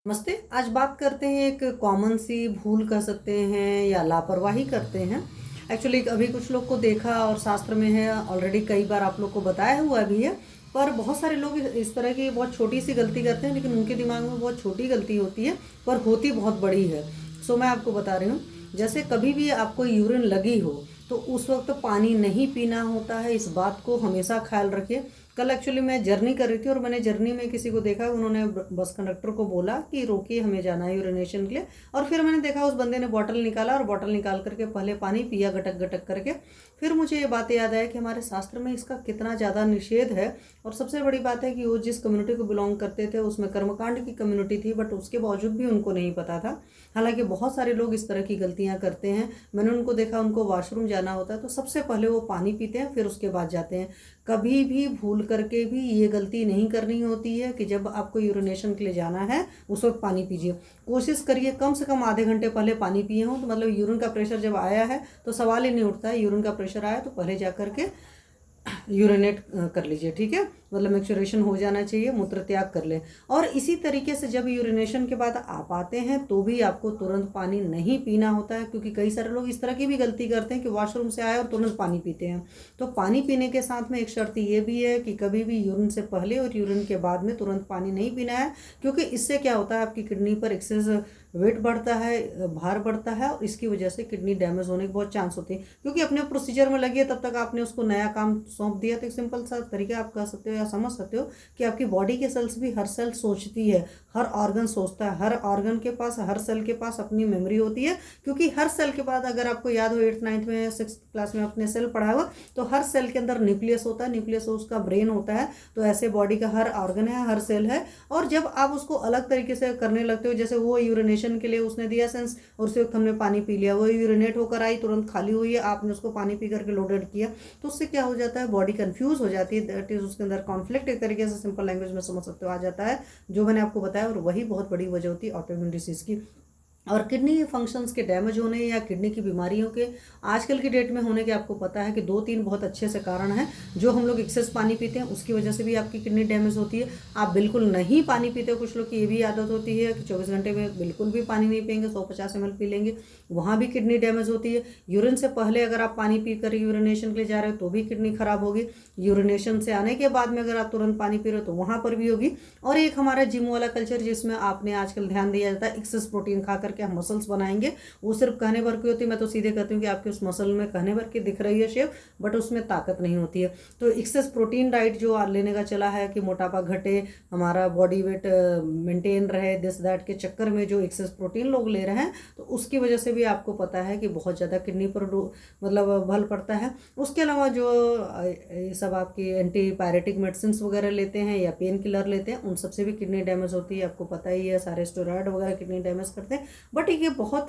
नमस्ते। आज बात करते हैं एक कॉमन सी भूल कह सकते हैं या लापरवाही करते हैं। एक्चुअली अभी कुछ लोग को देखा और शास्त्र में है, ऑलरेडी कई बार आप लोग को बताया हुआ भी है। पर बहुत सारे लोग इस तरह की बहुत छोटी सी गलती करते हैं, लेकिन उनके दिमाग में बहुत छोटी गलती होती है पर होती बहुत बड़ी है। सो मैं आपको बता रही हूँ, जैसे कभी भी आपको यूरिन लगी हो तो उस वक्त पानी नहीं पीना होता है। इस बात को हमेशा ख्याल रखिए। कल एक्चुअली मैं जर्नी कर रही थी और मैंने जर्नी में किसी को देखा, उन्होंने बस कंडक्टर को बोला कि रोकिए, हमें जाना है यूरिनेशन के लिए। और फिर मैंने देखा उस बंदे ने बॉटल निकाला और बॉटल निकाल करके पहले पानी पिया गटक गटक करके। फिर मुझे ये बात याद आया कि हमारे शास्त्र में इसका कितना ज़्यादा निषेध है। और सबसे बड़ी बात है कि वो जिस कम्युनिटी को बिलोंग करते थे उसमें कर्मकांड की कम्युनिटी थी, बट उसके बावजूद भी उनको नहीं पता था। हालांकि बहुत सारे लोग इस तरह की गलतियां करते हैं। मैंने उनको देखा, उनको वॉशरूम जाना होता है तो सबसे पहले वो पानी पीते हैं, फिर उसके बाद जाते हैं। कभी भी भूल करके भी ये गलती नहीं करनी होती है कि जब आपको यूरिनेशन के लिए जाना है उस वक्त पानी पीजिए। कोशिश करिए कम से कम आधे घंटे पहले पानी पिए हों, तो मतलब यूरिन का प्रेशर जब आया है तो सवाल ही नहीं उठता है। यूरिन का प्रेशर आया तो पहले जा करके यूरिनेट कर लीजिए, ठीक है। मतलब मैक्चुरेशन हो जाना चाहिए, मूत्र त्याग कर लें। और इसी तरीके से जब यूरिनेशन के बाद आप आते हैं तो भी आपको तुरंत पानी नहीं पीना होता है, क्योंकि कई सारे लोग इस तरह की भी गलती करते हैं कि वॉशरूम से आए और तुरंत पानी पीते हैं। तो पानी पीने के साथ में एक शर्त ये भी है कि कभी भी यूरिन से पहले और यूरिन के बाद में तुरंत पानी नहीं पीना है, क्योंकि इससे क्या होता है, आपकी किडनी पर एक्सेस वेट बढ़ता है, भार बढ़ता है, और इसकी वजह से किडनी डैमेज होने के बहुत चांस होते हैं। क्योंकि अपने प्रोसीजर में लगी है, तब तक आपने उसको नया काम सौंप दिया। तो एक सिंपल सा तरीका आप कह सकते हो या समझ सकते हो कि आपकी बॉडी के सेल्स भी, हर सेल सोचती है, हर ऑर्गन सोचता है, हर ऑर्गन के पास, हर सेल के पास अपनी मेमोरी होती है। क्योंकि हर सेल के बाद, अगर आपको याद हो 8th 9th में 6th क्लास में अपने सेल पढ़ा हुआ, तो हर सेल के अंदर न्यूक्लियस होता है, न्यूक्लियस उसका ब्रेन होता है। तो ऐसे बॉडी का हर ऑर्गन है, हर सेल है। और जब आप उसको अलग तरीके से करने लगते हो, जैसे वो यूरिनेशन के लिए उसने दिया सेंस और उसी वक्त हमने पानी पी लिया, वो यूरिनेट होकर आई, तुरंत खाली हुई है, आपने उसको पानी पी करके लोडेड किया, तो उससे क्या हो जाता है, बॉडी कंफ्यूज हो जाती है। दैट इज उसके अंदर कॉन्फ्लिक्ट, एक तरीके से सिंपल लैंग्वेज में समझ सकते हो, आ जाता है, जो मैंने आपको बताया। और वही बहुत बड़ी वजह होती है ऑटोइम्यून डिसीज की। और किडनी फंक्शंस के डैमेज होने या किडनी की बीमारियों के आजकल की डेट में होने के आपको पता है कि 2-3 बहुत अच्छे से कारण हैं। जो हम लोग एक्सेस पानी पीते हैं उसकी वजह से भी आपकी किडनी डैमेज होती है। आप बिल्कुल नहीं पानी पीते हो, कुछ लोग की ये भी आदत होती है कि 24 घंटे में बिल्कुल भी पानी नहीं पियेंगे, 150 ml पी लेंगे, वहाँ भी किडनी डैमेज होती है। यूरिन से पहले अगर आप पानी पी कर यूरिनेशन के लिए जा रहे हो तो भी किडनी खराब होगी। यूरिनेशन से आने के बाद में अगर आप तुरंत पानी पी रहे हो तो वहाँ पर भी होगी। और एक हमारा जिम वाला कल्चर, जिसमें आपने आजकल ध्यान दिया जाता है एक्सेस प्रोटीन खा करके हम मसल्स बनाएंगे, वो सिर्फ कहने भर की होती है। मैं तो सीधे कहती हूँ कि आपके उस मसल में कहने भर की दिख रही है शेप, बट उसमें ताकत नहीं होती है। तो एक्सेस प्रोटीन डाइट जो लेने का चला है कि मोटापा घटे, हमारा बॉडी वेट मेंटेन रहे, दिस दैट के चक्कर में जो एक्सेस प्रोटीन लोग ले रहे हैं, तो उसकी वजह से भी आपको पता है कि बहुत ज़्यादा किडनी पर मतलब बल पड़ता है। उसके अलावा जो ये सब आपकी एंटी पायरेटिक मेडिसिन वगैरह लेते हैं या पेन किलर लेते हैं, उन सबसे भी किडनी डैमेज होती है। आपको पता ही है, सारे स्टेरॉयड वगैरह किडनी डैमेज करते हैं। बट ये बहुत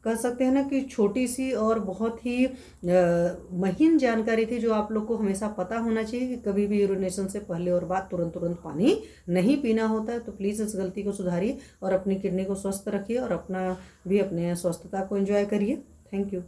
कह सकते हैं ना कि छोटी सी और बहुत ही महीन जानकारी थी, जो आप लोग को हमेशा पता होना चाहिए कि कभी भी यूरिनेशन से पहले और बाद तुरंत तुरंत पानी नहीं पीना होता है। तो प्लीज़ इस गलती को सुधारिए और अपनी किडनी को स्वस्थ रखिए और अपना भी, अपने स्वस्थता को एंजॉय करिए। Thank you.